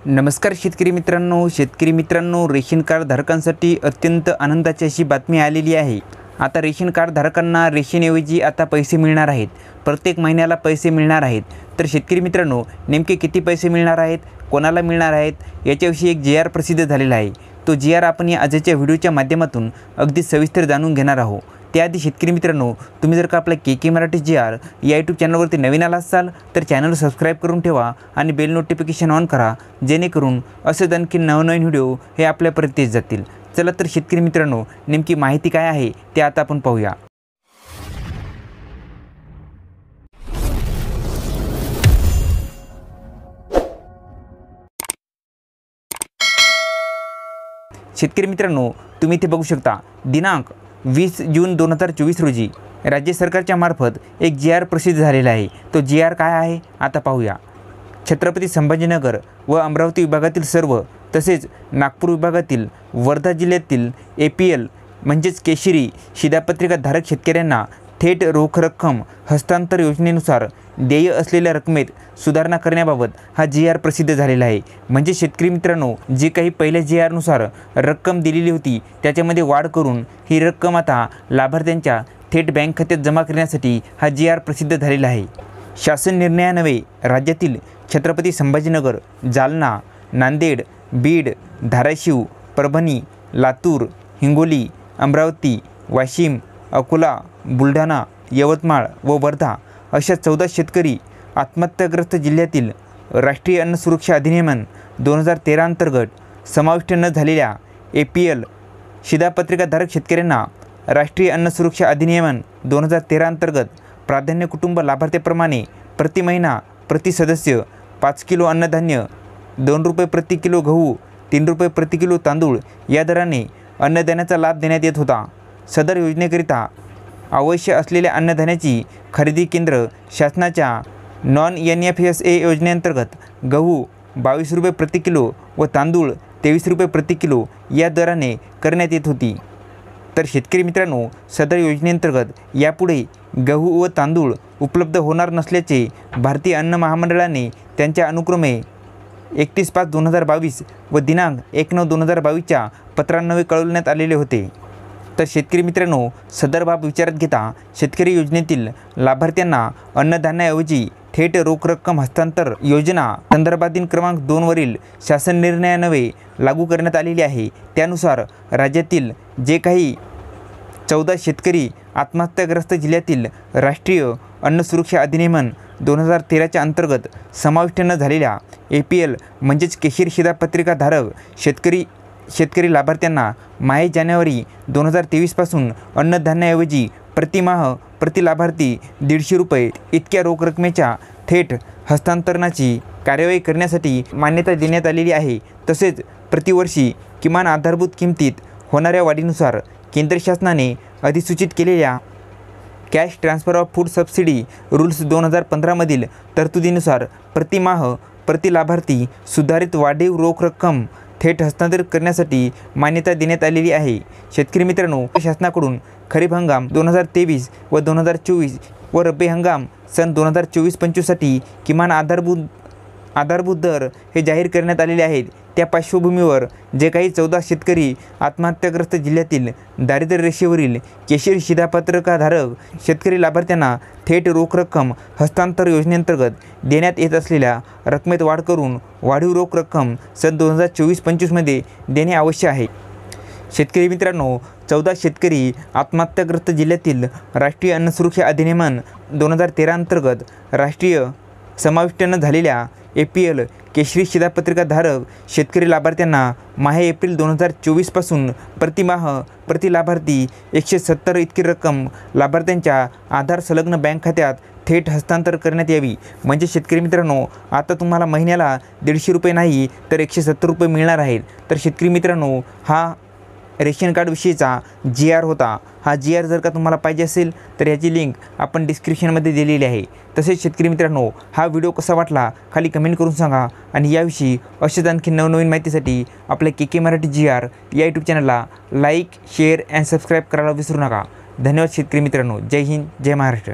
नमस्कार शेतकरी मित्रांनो, रेशन कार्ड धारकांसाठी अत्यंत आनंदाची अशी बातमी आलेली आहे। आता रेशन कार्ड धारकांना रेशनऐवजी आता पैसे मिळणार आहेत। प्रत्येक महिन्याला पैसे मिळणार आहेत। तर शेतकरी मित्रांनो, नेमके किती पैसे मिळणार आहेत, कोणाला मिळणार आहेत याच्याविषयी एक जी आर प्रसिद्ध झालेला आहे। तो जी आर आपण या आजच्या व्हिडिओच्या माध्यमातून अगदी सविस्तर जाणून घेणार आहोत। त्याआधी शेतकरी मित्रांनो, तुम्ही जर का आपल्या के मराठी जी आर या यूट्यूब चॅनलवरती नवीन आला असाल तर चॅनल सबस्क्राईब करून ठेवा आणि बेल नोटिफिकेशन ऑन करा, जेणेकरून असेच आणखी नवनवीन व्हिडिओ हे आपल्यापर्यंत येत जातील। चला तर शेतकरी मित्रांनो, नेमकी माहिती काय आहे ते आता आपण पाहूया। शेतकरी मित्रांनो, तुम्ही इथे बघू शकता, दिनांक 20 जून 2024 रोजी राज्य सरकारच्या मार्फत एक जी आर प्रसिद्ध झालेला आहे। तो जी आर काय आहे आता पाहूया। छत्रपती संभाजीनगर व अमरावती विभागातील सर्व तसेच नागपूर विभागातील वर्धा जिल्ह्यातील APL म्हणजेच केशरी शिधापत्रिका धारक शेतकऱ्यांना थेट रोख रक्कम हस्तांतर योजनेनुसार देय असलेल्या रकमेत सुधारणा करण्याबाबत हा जी आर प्रसिद्ध झालेला आहे। म्हणजे शेतकरी मित्रांनो, जी काही पहिल्या जी आरनुसार रक्कम दिलेली होती त्याच्यामध्ये वाढ करून ही रक्कम आता लाभार्थ्यांच्या थेट बँक खात्यात जमा करण्यासाठी हा जी आर प्रसिद्ध झालेला आहे। शासन निर्णयान्वये राज्यातील छत्रपती संभाजीनगर, जालना, नांदेड, बीड, धाराशिव, परभणी, लातूर, हिंगोली, अमरावती, वाशिम, अकोला, बुलढाणा, यवतमाळ व वर्धा अशा 14 शेतकरी आत्महत्याग्रस्त जिल्ह्यातील राष्ट्रीय अन्न सुरक्षा अधिनियमन 2013 अंतर्गत समाविष्ट न झालेल्या APL शिधापत्रिकाधारक शेतकऱ्यांना राष्ट्रीय अन्न सुरक्षा अधिनियमन 2013 अंतर्गत प्राधान्य कुटुंब लाभार्थ्याप्रमाणे प्रति महिना प्रति सदस्य 5 किलो अन्नधान्य, 2 रुपये प्रति किलो गहू, 3 रुपये प्रति किलो तांदूळ या दराने अन्नधान्याचा लाभ देण्यात येत होता। सदर योजनेकरिता आवश्यक असलेल्या अन्नधान्याची खरेदी केंद्र शासनाच्या नॉन NFSA योजनेअंतर्गत गहू 22 रुपये प्रति किलो व तांदूळ 23 रुपये प्रति किलो या दराने करण्यात येत होती। तर शेतकरी मित्रांनो, सदर योजनेअंतर्गत यापुढे गहू व तांदूळ उपलब्ध होणार नसल्याचे भारतीय अन्न महामंडळाने त्यांच्या अनुक्रमे 31/5/2022 व दिनांक 1/9/2022 पत्रान्वये कळवण्यात आलेले होते। तर शेतकरी मित्रांनो, सदर बाब विचारात घेता शेतकरी योजनेतील लाभार्थ्यांना अन्नधान्याऐवजी थेट रोख रक्कम हस्तांतर योजना संदर्भातील क्रमांक 2 वरील शासन निर्णयान्वये लागू करण्यात आलेली आहे। त्यानुसार राज्यातील जे काही 14 शेतकरी आत्महत्याग्रस्त जिल्ह्यातील राष्ट्रीय अन्न सुरक्षा अधिनियमन 2013च्या अंतर्गत समाविष्ट न झालेल्या APL म्हणजेच केशरी शिधापत्रिकाधारक शेतकरी लाभार्थ्यांना माहे जानेवारी 2023 पासून अन्नधान्याऐवजी प्रतिमाह प्रति लाभार्थी 150 रुपये इतक्या रोख रकमेच्या थेट हस्तांतरणाची कार्यवाही करण्यासाठी मान्यता देण्यात आलेली आहे। तसेच प्रतिवर्षी किमान आधारभूत किमतीत होणाऱ्या वाढीनुसार केंद्र शासनाने अधिसूचित केलेल्या cash transfer of food subsidy rules 2015 मधील तरतुदीनुसार प्रतिमाह प्रति लाभार्थी सुधारित वाढीव रोख रक्कम थेट हस्तांतरित करण्यासाठी मान्यता देण्यात आलेली आहे। शेतकरी मित्रांनो, शासनाकडून खरीप हंगाम 2023 व 2024 व रब्बी हंगाम सन 2024-25 साठी किमान आधारभूत दर हे जाहीर करण्यात आलेले आहेत। त्या पार्श्वभूमीवर जे काही 14 शेतकरी आत्महत्याग्रस्त जिल्ह्यातील दारिद्र्य रेषेवरील केशरी शिधापत्रिकाधारक शेतकरी लाभार्थ्यांना थेट रोख रक्कम हस्तांतर योजनेअंतर्गत देण्यात येत असलेल्या रकमेत वाढ करून वाढीव रोख रक्कम सन 2024-25 मध्ये देणे आवश्यक आहे। शेतकरी मित्रांनो, 14 शेतकरी आत्महत्याग्रस्त जिल्ह्यातील राष्ट्रीय अन्न सुरक्षा अधिनियमन 2013 अंतर्गत राष्ट्रीय समाविष्ट न झालेल्या APL केशरी शिधापत्रिकाधारक शेतकरी लाभार्थ्यांना माहे एप्रिल 2024 पासून प्रतिमाह प्रति लाभार्थी 170 इतकी रक्कम लाभार्थ्यांच्या आधार संलग्न बँक खात्यात थेट हस्तांतर करण्यात यावी। म्हणजे शेतकरी मित्रांनो, आता तुम्हाला महिन्याला 150 रुपये नाही तर 170 रुपये मिळणार आहेत। तर शेतकरी मित्रांनो, हा रेशन कार्ड विषयीचा जी आर होता। हा जी आर जर का तुम्हाला पाहिजे असेल तर याची लिंक आपण डिस्क्रिप्शनमध्ये दिलेली आहे। तसेच शेतकरी मित्रांनो, हा व्हिडिओ कसा वाटला खाली कमेंट करून सांगा आणि याविषयी अशाच आणखी नवनवीन माहितीसाठी आपल्या के मराठी जी आर या यूट्यूब चॅनलला लाईक, शेअर अँड सबस्क्राईब करायला विसरू नका। धन्यवाद शेतकरी मित्रांनो। जय हिंद, जय महाराष्ट्र।